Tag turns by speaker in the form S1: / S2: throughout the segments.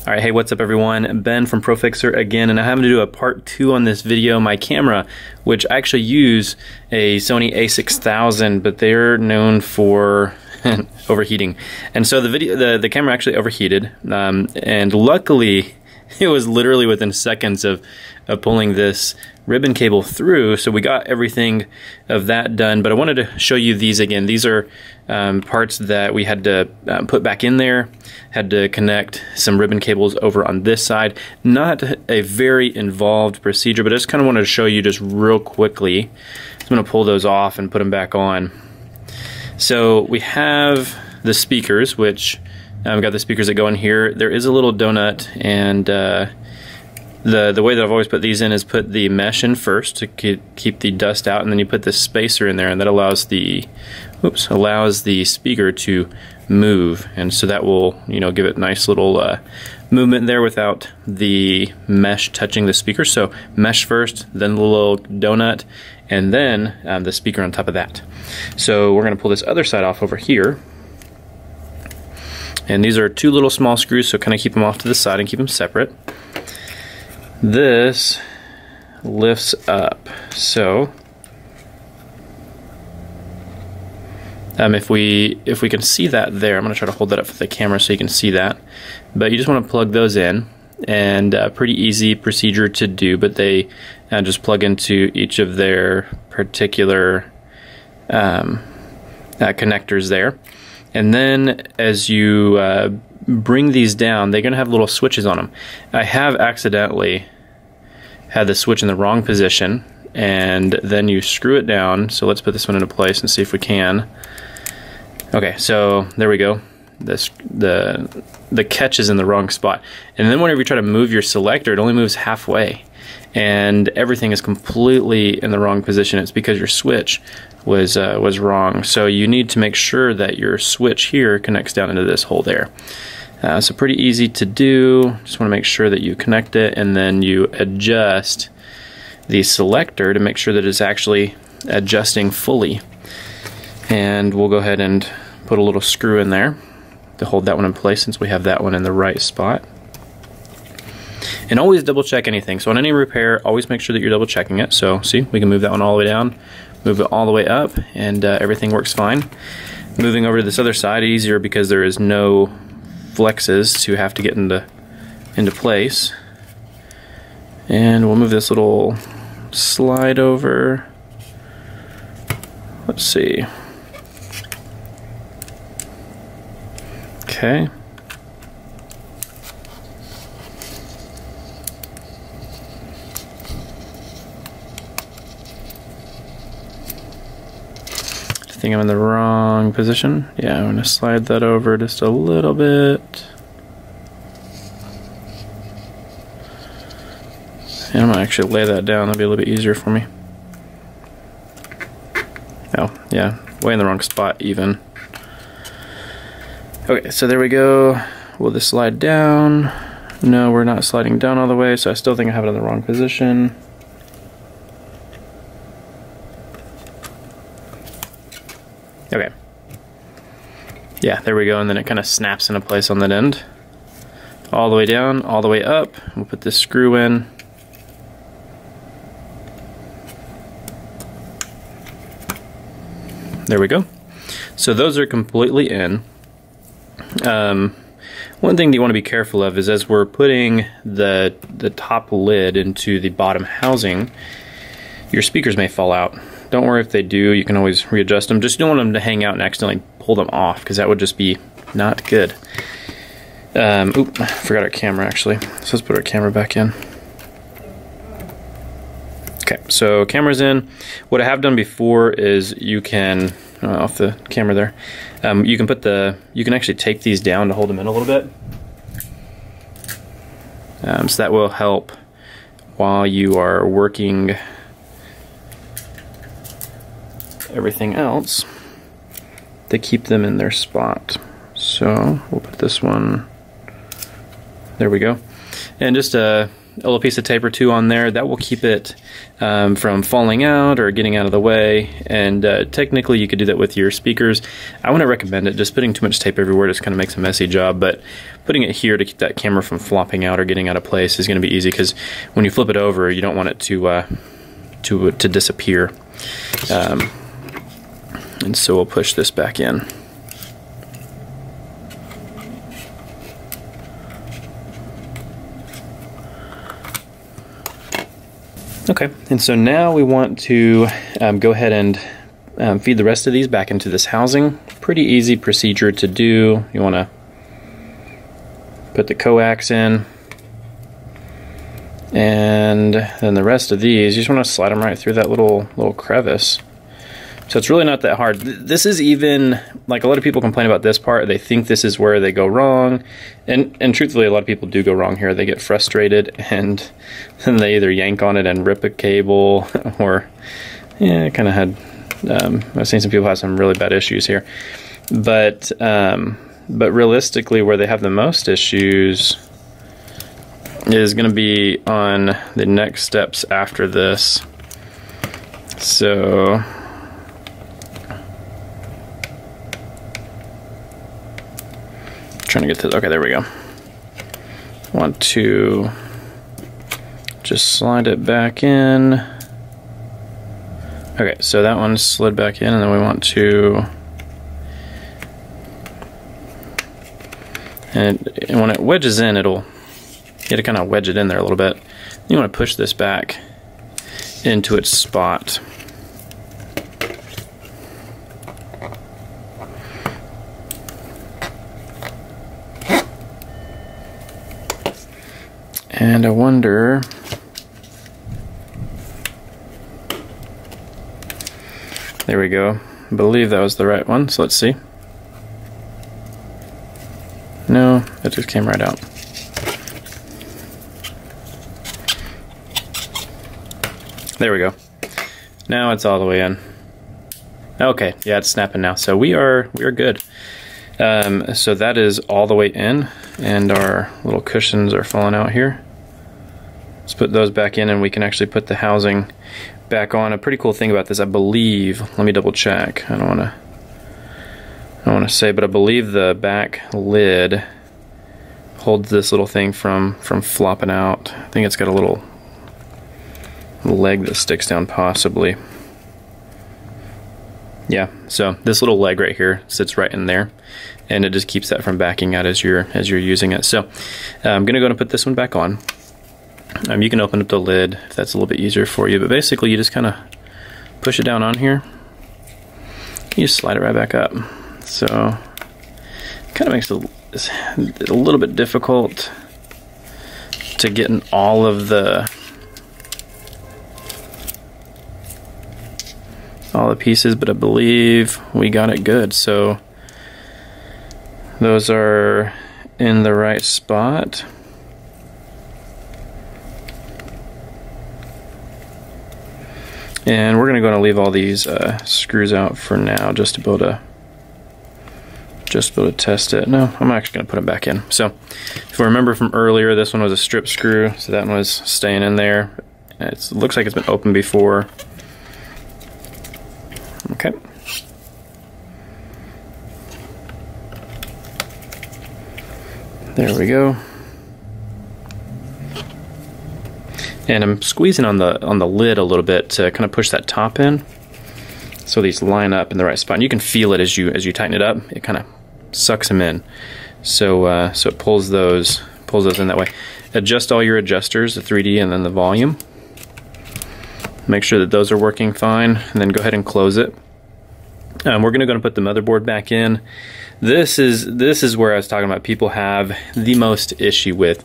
S1: Alright, hey, what's up everyone? Ben from ProFixer again, and I'm having to do a part 2 on this video. My camera, which I actually use a Sony a6000, but they're known for overheating. And so the camera actually overheated, and luckily it was literally within seconds of pulling this ribbon cable through, so we got everything of that done. But I wanted to show you these again. These are parts that we had to put back in there, had to connect some ribbon cables over on this side. Not a very involved procedure, but I just kind of wanted to show you just real quickly. I'm going to pull those off and put them back on. So we have the speakers, which we've got the speakers that go in here. There is a little donut, and the way that I've always put these in is put the mesh in first to keep the dust out, and then you put this spacer in there, and that allows the speaker to move, and so that will, you know, give it nice little movement there without the mesh touching the speaker. So mesh first, then the little donut, and then the speaker on top of that. So we're going to pull this other side off over here. And these are two little small screws, so kind of keep them off to the side and keep them separate. This lifts up, so if we can see that there, I'm going to try to hold that up for the camera so you can see that. But you just want to plug those in, and pretty easy procedure to do, but they just plug into each of their particular connectors there. And then as you bring these down, they're going to have little switches on them. I have accidentally had the switch in the wrong position, and then you screw it down. So let's put this one into place and see if we can. Okay, so there we go. The catch is in the wrong spot, and then whenever you try to move your selector, it only moves halfway, and everything is completely in the wrong position. It's because your switch was wrong. So you need to make sure that your switch here connects down into this hole there. So pretty easy to do. Just want to make sure that you connect it, and then you adjust the selector to make sure that it's actually adjusting fully. And we'll go ahead and put a little screw in there to hold that one in place, since we have that one in the right spot. And always double check anything. So on any repair, always make sure that you're double checking it. So see, we can move that one all the way down, move it all the way up, and everything works fine. Moving over to this other side, easier because there is no flexes to have to get into place. And we'll move this little slide over. Let's see. Okay. I think I'm in the wrong position. Yeah, I'm going to slide that over just a little bit. And I'm going to actually lay that down. That'll be a little bit easier for me. Oh, yeah, way in the wrong spot even. Okay, so there we go. Will this slide down? No, we're not sliding down all the way, so I still think I have it in the wrong position. Okay. Yeah, there we go, and then it kind of snaps into place on that end. All the way down, all the way up. We'll put this screw in. There we go. So those are completely in. One thing that you want to be careful of is, as we're putting the top lid into the bottom housing, your speakers may fall out. Don't worry if they do, you can always readjust them. Just don't want them to hang out and accidentally pull them off, because that would just be not good. Oop, I forgot our camera actually. So let's put our camera back in. Okay, so camera's in. What I have done before is you can, off the camera there, you can actually take these down to hold them in a little bit. So that will help while you are working everything else to keep them in their spot. So we'll put this one, there we go. And just little piece of tape or two on there. That will keep it from falling out or getting out of the way. And technically you could do that with your speakers. I wouldn't recommend it. Just putting too much tape everywhere just kind of makes a messy job, but putting it here to keep that camera from flopping out or getting out of place is going to be easy, because when you flip it over, you don't want it to disappear. And so we'll push this back in. Okay, and so now we want to go ahead and feed the rest of these back into this housing. Pretty easy procedure to do. You want to put the coax in, and then the rest of these, you just want to slide them right through that little crevice. So it's really not that hard. This is even, like, a lot of people complain about this part. They think this is where they go wrong. And truthfully, a lot of people do go wrong here. They get frustrated and then they either yank on it and rip a cable, or, yeah, kind of had, I've seen some people have some really bad issues here. But realistically, where they have the most issues is going to be on the next steps after this. So trying to get to, okay, there we go. Want to just slide it back in. Okay, so that one slid back in, and then we want to, and when it wedges in, you have to kind of wedge it in there a little bit. You want to push this back into its spot. And I wonder, there we go. I believe that was the right one, so let's see. No, it just came right out. There we go. Now it's all the way in. Okay, yeah, it's snapping now. So we are good. So that is all the way in, and our little cushions are falling out here. Let's put those back in, and we can actually put the housing back on. A pretty cool thing about this, I believe, let me double check. I don't want to say, but I believe the back lid holds this little thing from flopping out. I think it's got a little leg that sticks down, possibly. Yeah, so this little leg right here sits right in there, and it just keeps that from backing out as you're using it. So I'm gonna go and put this one back on. You can open up the lid if that's a little bit easier for you, but basically you just kind of push it down on here. You just slide it right back up. So it kind of makes it a little bit difficult to get in all of the pieces, but I believe we got it good. So those are in the right spot. And we're going to go and leave all these screws out for now, just to be able to test it. No, I'm actually going to put them back in. So if you remember from earlier, this one was a strip screw, so that one was staying in there. It looks like it's been opened before. Okay. There we go. And I'm squeezing on the lid a little bit to kind of push that top in, so these line up in the right spot. And you can feel it as you tighten it up. It kind of sucks them in, so so it pulls those in that way. Adjust all your adjusters, the 3D and then the volume. Make sure that those are working fine, and then go ahead and close it. We're going to go and put the motherboard back in. This is where I was talking about people have the most issue with.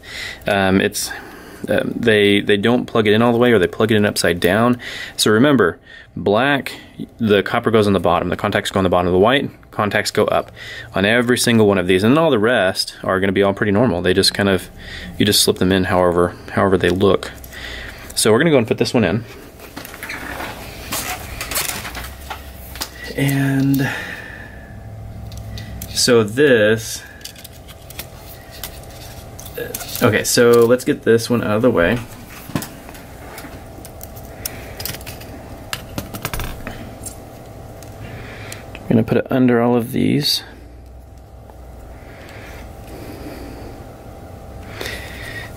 S1: They don't plug it in all the way, or they plug it in upside down. So remember, black, the copper goes on the bottom, the contacts go on the bottom. The white contacts go up on every single one of these, and all the rest are going to be all pretty normal. They just kind of, you just slip them in however they look. So we're going to go and put this one in. And so this, Okay, so let's get this one out of the way. I'm gonna put it under all of these.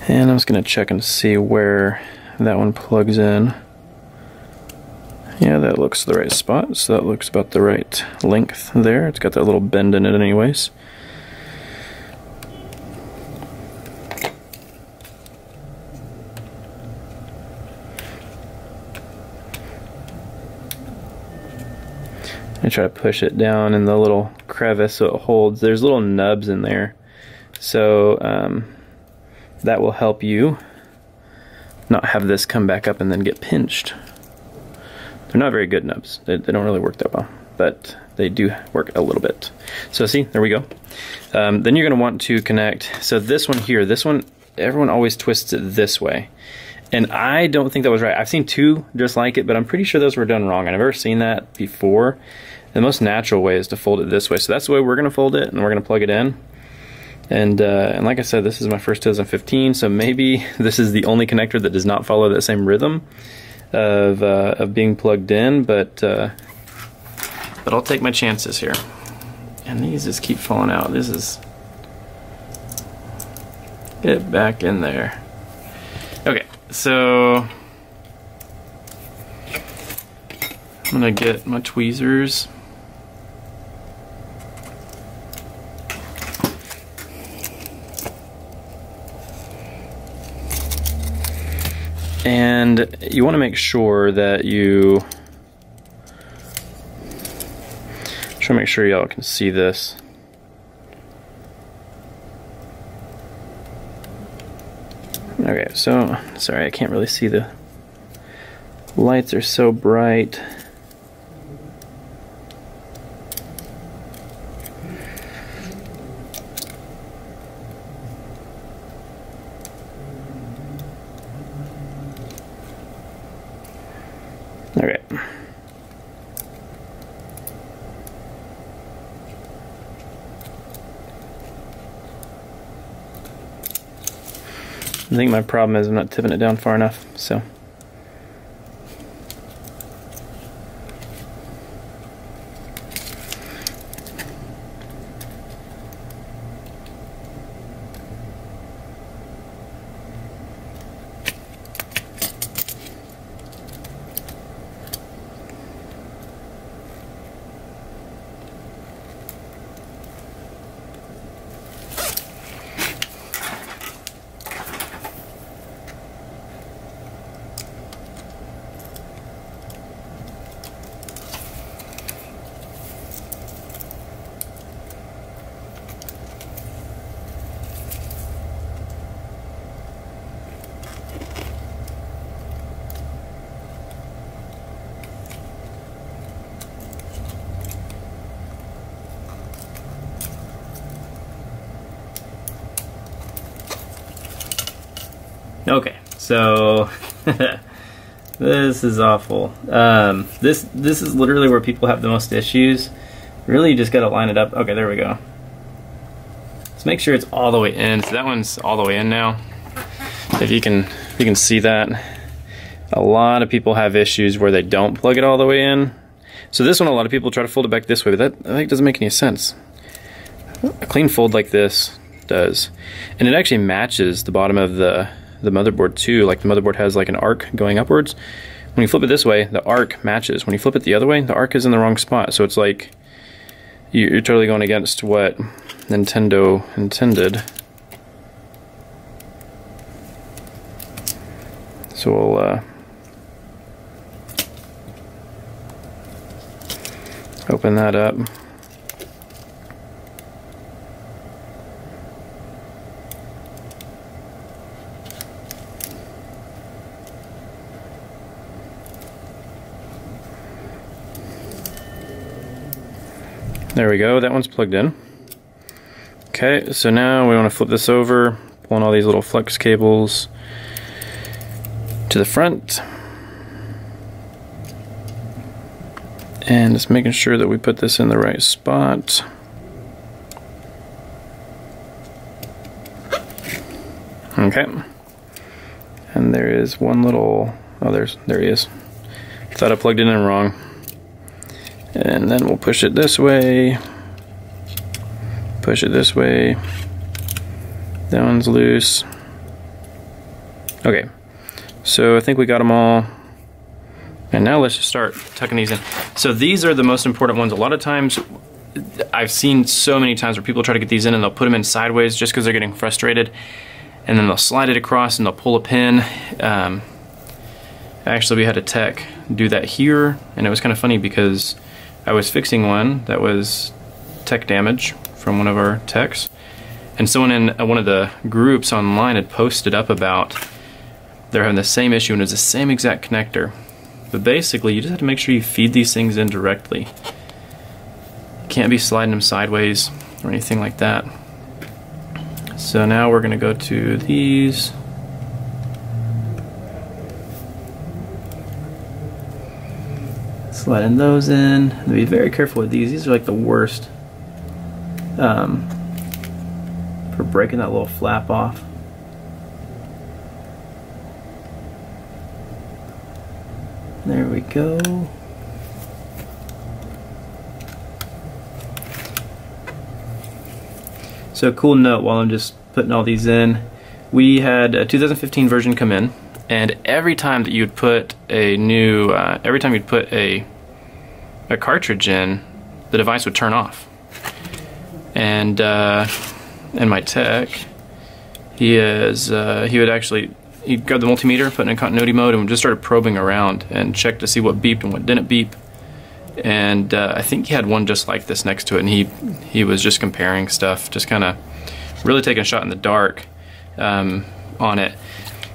S1: And I'm just gonna check and see where that one plugs in. Yeah, that looks the right spot, so that looks about the right length there. It's got that little bend in it anyways. I try to push it down in the little crevice so it holds. There's little nubs in there, so that will help you not have this come back up and then get pinched. They're not very good nubs. They don't really work that well, but they do work a little bit. So see, there we go. Then you're gonna want to connect, so this one here, this one, everyone always twists it this way. And I don't think that was right. I've seen two just like it, but I'm pretty sure those were done wrong. I've never seen that before. The most natural way is to fold it this way. So that's the way we're gonna fold it, and we're gonna plug it in. And like I said, this is my first 2015, so maybe this is the only connector that does not follow that same rhythm of being plugged in, but I'll take my chances here. And these just keep falling out. This is, get back in there. Okay, so I'm gonna get my tweezers. And you want to make sure that make sure y'all can see this. Okay, so sorry, I can't really see, the lights are so bright. Okay. I think my problem is I'm not tipping it down far enough, so. Okay, so this is awful. This is literally where people have the most issues. Really, you just gotta line it up. Okay, there we go. Let's make sure it's all the way in. So that one's all the way in now. If you can see that. A lot of people have issues where they don't plug it all the way in. So this one, a lot of people try to fold it back this way, but that I think doesn't make any sense. A clean fold like this does, and it actually matches the bottom of the motherboard too. Like the motherboard has like an arc going upwards. When you flip it this way, the arc matches. When you flip it the other way, the arc is in the wrong spot. So it's like you're totally going against what Nintendo intended. So we'll open that up. There we go, that one's plugged in. Okay, so now we want to flip this over, pulling all these little flex cables to the front. And just making sure that we put this in the right spot. Okay. And there is one little, oh, there he is. Thought I plugged it in wrong. And then we'll push it this way. Push it this way. That one's loose. Okay, so I think we got them all. And now let's just start tucking these in. So these are the most important ones. A lot of times, I've seen so many times where people try to get these in and they'll put them in sideways just because they're getting frustrated. And then they'll slide it across and they'll pull a pin. Actually, we had a tech do that here, and it was kind of funny because I was fixing one that was tech damage from one of our techs. And someone in one of the groups online had posted up about they're having the same issue and it's the same exact connector. But basically, you just have to make sure you feed these things in directly. You can't be sliding them sideways or anything like that. So now we're going to go to these. Sliding those in. Be very careful with these. These are like the worst for breaking that little flap off. There we go. So a cool note while I'm just putting all these in, we had a 2015 version come in, and every time that you'd put a new, every time you'd put a cartridge in, the device would turn off. And my tech, he'd grab the multimeter, put it in continuity mode, and just started probing around and checked to see what beeped and what didn't beep. And I think he had one just like this next to it, and he was just comparing stuff, just kind of really taking a shot in the dark on it.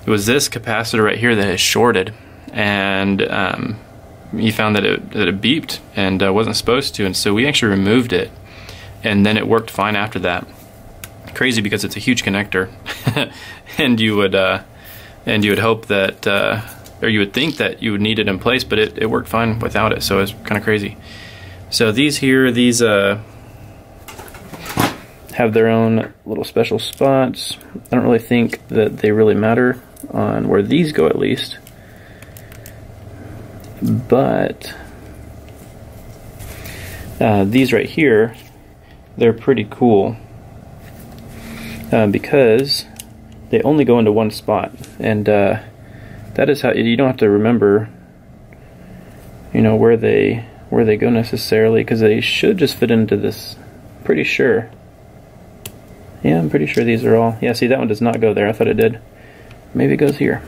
S1: It was this capacitor right here that is shorted, and he found that it beeped and wasn't supposed to, and so we actually removed it, and then it worked fine after that. Crazy because it's a huge connector, and you would hope that, or you would think that you would need it in place, but it worked fine without it, so it's kind of crazy. So these here, these have their own little special spots. I don't really think that they really matter on where these go, at least. But these right here, they're pretty cool because they only go into one spot, and that is how you don't have to remember, you know, where they go necessarily, because they should just fit into this. Pretty sure. Yeah, I'm pretty sure these are all. Yeah, see, that one does not go there. I thought it did. Maybe it goes here.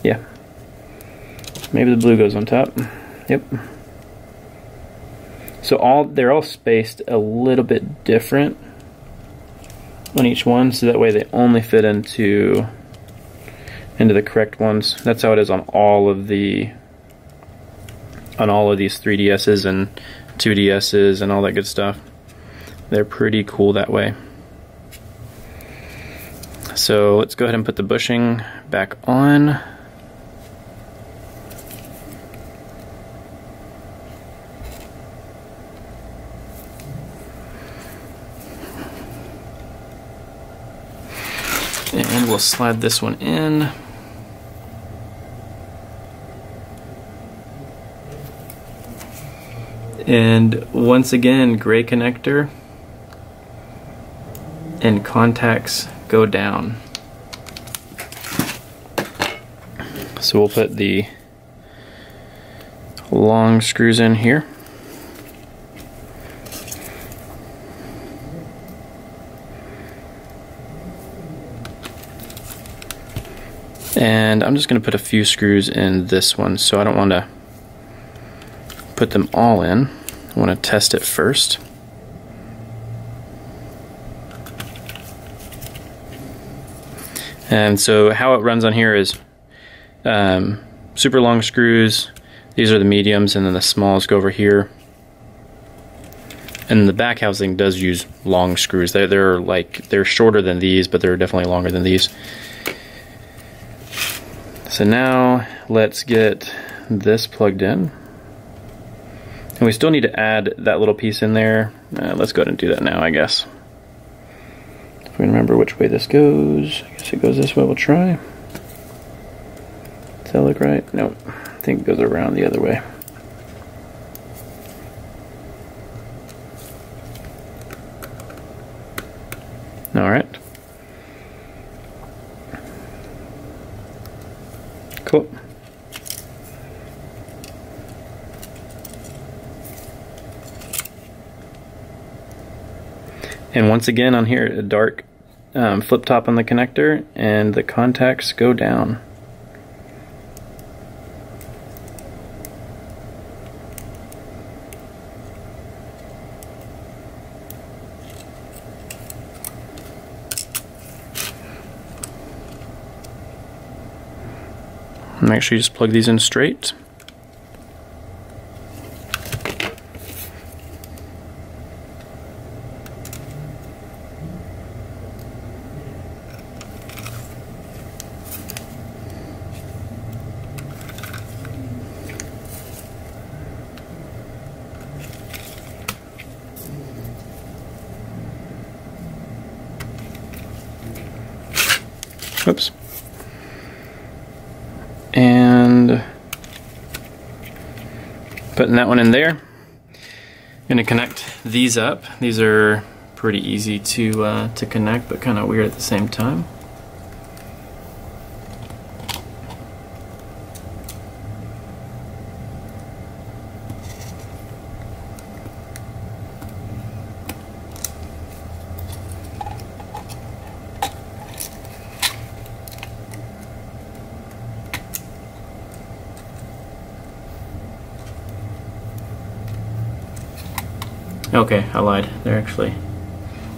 S1: Yeah. Maybe the blue goes on top. Yep. So they're all spaced a little bit different on each one, so that way they only fit into the correct ones. That's how it is on all of these 3DSs and 2DSs and all that good stuff. They're pretty cool that way. So let's go ahead and put the bushing back on. And we'll slide this one in. And once again, gray connector and contacts go down. So we'll put the long screws in here. And I'm just going to put a few screws in this one, so I don't want to put them all in. I want to test it first. And so how it runs on here is super long screws. These are the mediums, and then the smalls go over here. And the back housing does use long screws. They're shorter than these, but they're definitely longer than these. So now let's get this plugged in. And we still need to add that little piece in there. Let's go ahead and do that now, I guess. If we remember which way this goes. I guess it goes this way. We'll try. Does that look right? Nope. I think it goes around the other way. Alright. Cool. And once again on here, a dark flip top on the connector, and the contacts go down. Make sure you just plug these in straight. Oops. And putting that one in there. I'm gonna connect these up. These are pretty easy to connect, but kind of weird at the same time. Okay, I lied. They're actually...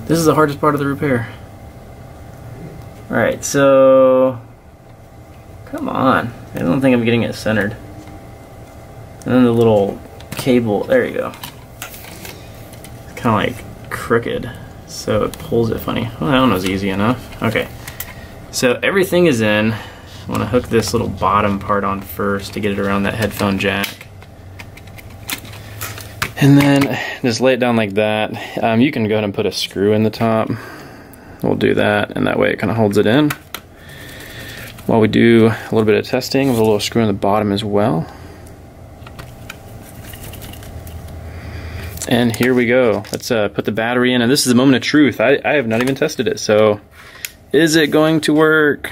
S1: This is the hardest part of the repair. Alright, so... Come on. I don't think I'm getting it centered. And then the little cable... There you go. It's kind of like crooked, so it pulls it funny. Well, that one was easy enough. Okay. So everything is in. I want to hook this little bottom part on first to get it around that headphone jack. And then just lay it down like that. You can go ahead and put a screw in the top. We'll do that, and that way it kind of holds it in. While we do a little bit of testing with a little screw in the bottom as well. And here we go. Let's put the battery in, and this is the moment of truth. I have not even tested it, so is it going to work?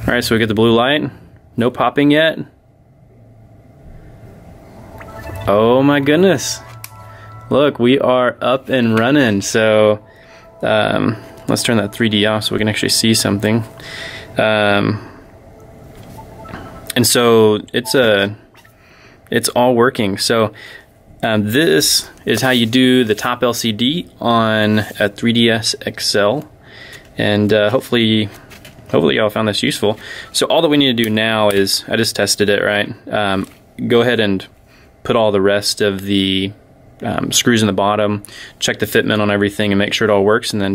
S1: All right, so we get the blue light. No popping yet. Oh my goodness. Look, we are up and running. So let's turn that 3D off so we can actually see something. And so it's all working. So this is how you do the top LCD on a 3DS XL. And hopefully y'all found this useful. So all that we need to do now is, I just tested it, right? Go ahead and put all the rest of the screws in the bottom, check the fitment on everything, and make sure it all works, and then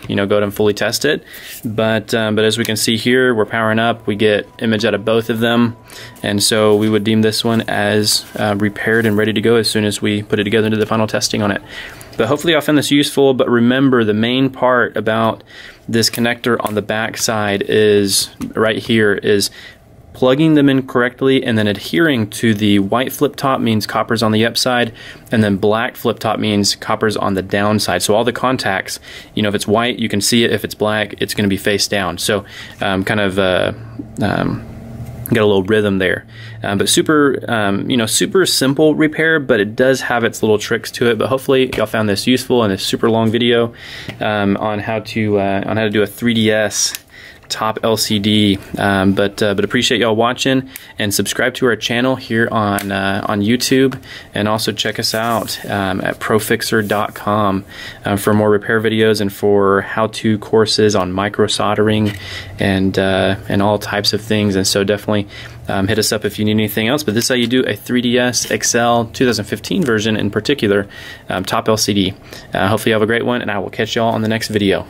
S1: you know, go ahead and fully test it. But as we can see here, we're powering up. We get image out of both of them, and so we would deem this one as repaired and ready to go as soon as we put it together and do the final testing on it. But hopefully y'all found this useful. But remember, the main part about this connector on the back side is right here is plugging them in correctly, and then adhering to the white flip top means copper's on the upside, and then black flip top means copper's on the downside. So all the contacts, you know, if it's white, you can see it. If it's black, it's going to be face down. So kind of get a little rhythm there. But super, you know, super simple repair, but it does have its little tricks to it. But hopefully y'all found this useful in this super long video on how to do a 3DS top LCD. But appreciate y'all watching, and subscribe to our channel here on YouTube, and also check us out at profixer.com for more repair videos and for how-to courses on micro soldering and all types of things. And so definitely hit us up if you need anything else. But this is how you do a 3DS XL 2015 version in particular, top LCD. Hopefully you have a great one, and I will catch y'all on the next video.